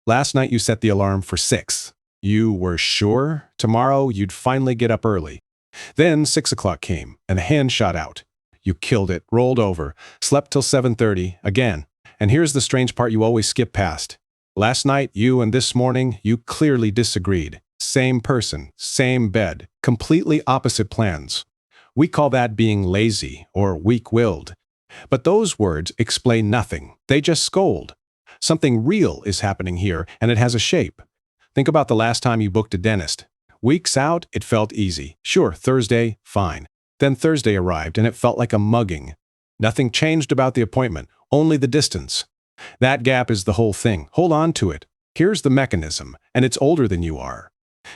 Last night you set the alarm for 6. You were sure tomorrow you'd finally get up early. Then 6 o'clock came, and a hand shot out. You killed it, rolled over, slept till 7:30, again. And here's the strange part you always skip past. Last night, you and this morning, you clearly disagreed. Same person, same bed, completely opposite plans. We call that being lazy or weak-willed. But those words explain nothing. They just scold. Something real is happening here, and it has a shape. Think about the last time you booked a dentist. Weeks out, it felt easy. Sure, Thursday, fine. Then Thursday arrived, and it felt like a mugging. Nothing changed about the appointment, only the distance. That gap is the whole thing. Hold on to it. Here's the mechanism, and it's older than you are.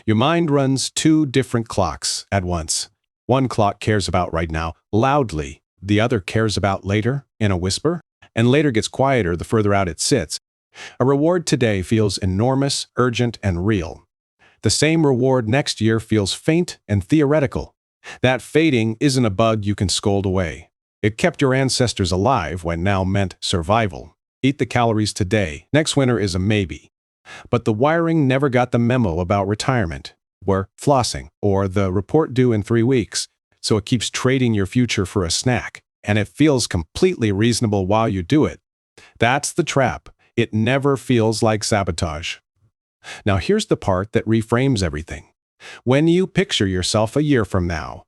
Your mind runs 2 different clocks at once. One clock cares about right now, loudly. The other cares about later, in a whisper. And later gets quieter the further out it sits. A reward today feels enormous, urgent, and real. The same reward next year feels faint and theoretical. That fading isn't a bug you can scold away. It kept your ancestors alive when now meant survival. Eat the calories today. Next winter is a maybe. But the wiring never got the memo about retirement, or flossing, or the report due in 3 weeks. So it keeps trading your future for a snack. And it feels completely reasonable while you do it. That's the trap. It never feels like sabotage. Now here's the part that reframes everything. When you picture yourself a year from now,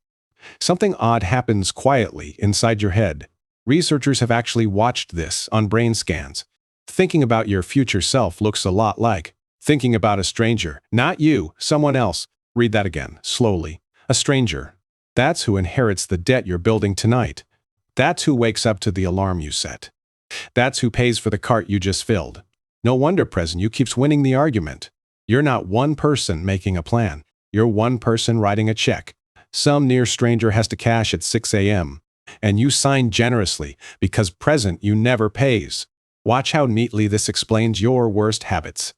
something odd happens quietly inside your head. Researchers have actually watched this on brain scans. Thinking about your future self looks a lot like thinking about a stranger. Not you, someone else. Read that again, slowly. A stranger. That's who inherits the debt you're building tonight. That's who wakes up to the alarm you set. That's who pays for the cart you just filled. No wonder present you keeps winning the argument. You're not one person making a plan. You're one person writing a check. Some near stranger has to cash at 6 a.m. And you sign generously because present you never pays. Watch how neatly this explains your worst habits.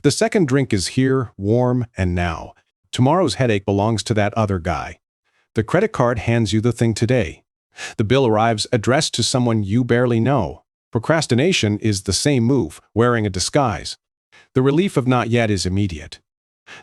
The second drink is here, warm, and now. Tomorrow's headache belongs to that other guy. The credit card hands you the thing today. The bill arrives addressed to someone you barely know. Procrastination is the same move, wearing a disguise. The relief of not yet is immediate.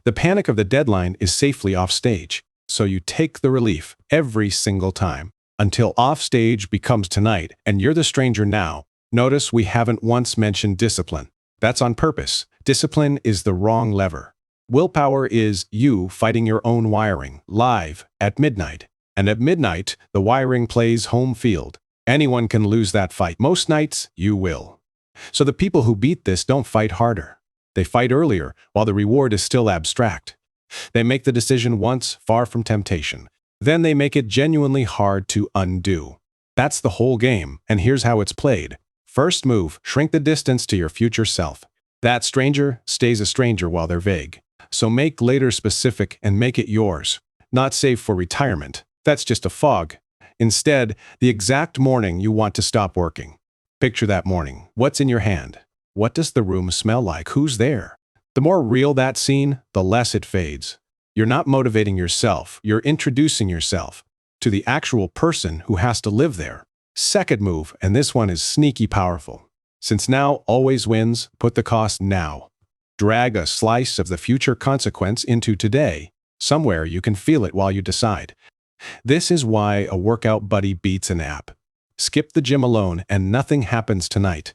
The panic of the deadline is safely off stage. So you take the relief every single time until off stage becomes tonight and you're the stranger now. Notice we haven't once mentioned discipline. That's on purpose. Discipline is the wrong lever. Willpower is you fighting your own wiring, live, at midnight. And at midnight, the wiring plays home field. Anyone can lose that fight. Most nights, you will. So the people who beat this don't fight harder. They fight earlier, while the reward is still abstract. They make the decision once, far from temptation. Then they make it genuinely hard to undo. That's the whole game, and here's how it's played. First move, shrink the distance to your future self. That stranger stays a stranger while they're vague. So make later specific and make it yours. Not safe for retirement. That's just a fog. Instead, the exact morning you want to stop working. Picture that morning. What's in your hand? What does the room smell like? Who's there? The more real that scene, the less it fades. You're not motivating yourself. You're introducing yourself to the actual person who has to live there. Second move, and this one is sneaky powerful. Since now always wins, put the cost now. Drag a slice of the future consequence into today. Somewhere you can feel it while you decide. This is why a workout buddy beats an app. Skip the gym alone and nothing happens tonight.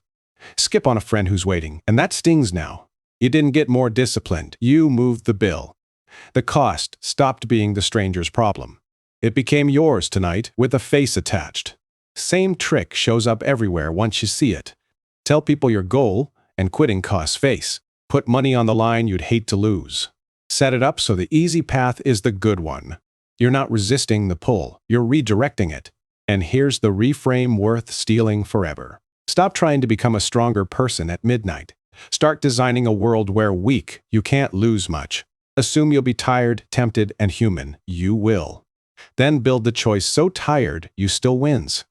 Skip on a friend who's waiting, and that stings now. You didn't get more disciplined. You moved the bill. The cost stopped being the stranger's problem. It became yours tonight with a face attached. Same trick shows up everywhere once you see it. Tell people your goal, and quitting costs face. Put money on the line you'd hate to lose. Set it up so the easy path is the good one. You're not resisting the pull, you're redirecting it. And here's the reframe worth stealing forever. Stop trying to become a stronger person at midnight. Start designing a world where weak, you can't lose much. Assume you'll be tired, tempted, and human. You will. Then build the choice so tired you still wins.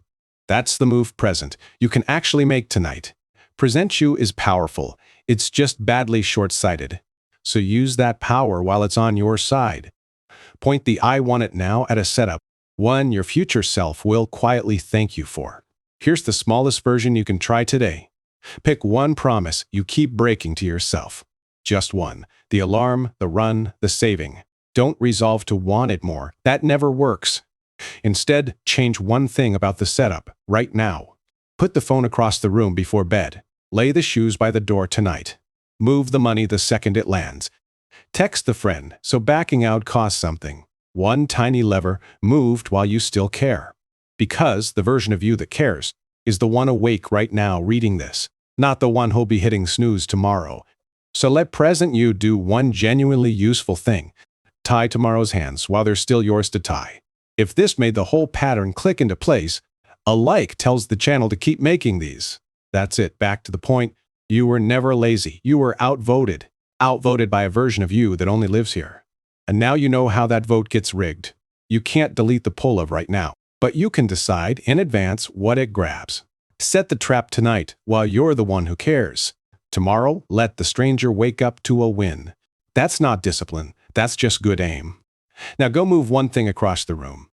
That's the move present you can actually make tonight. Present you is powerful. It's just badly short-sighted. So use that power while it's on your side. Point the I want it now at a setup, one your future self will quietly thank you for. Here's the smallest version you can try today. Pick one promise you keep breaking to yourself. Just one. The alarm, the run, the saving. Don't resolve to want it more. That never works. Instead, change one thing about the setup, right now. Put the phone across the room before bed. Lay the shoes by the door tonight. Move the money the second it lands. Text the friend, so backing out costs something. One tiny lever moved while you still care. Because the version of you that cares is the one awake right now reading this, not the one who'll be hitting snooze tomorrow. So let present you do one genuinely useful thing. Tie tomorrow's hands while they're still yours to tie. If this made the whole pattern click into place, a like tells the channel to keep making these. That's it, back to the point. You were never lazy. You were outvoted. Outvoted by a version of you that only lives here. And now you know how that vote gets rigged. You can't delete the pull of right now, but you can decide in advance what it grabs. Set the trap tonight while you're the one who cares. Tomorrow, let the stranger wake up to a win. That's not discipline. That's just good aim. Now go move one thing across the room.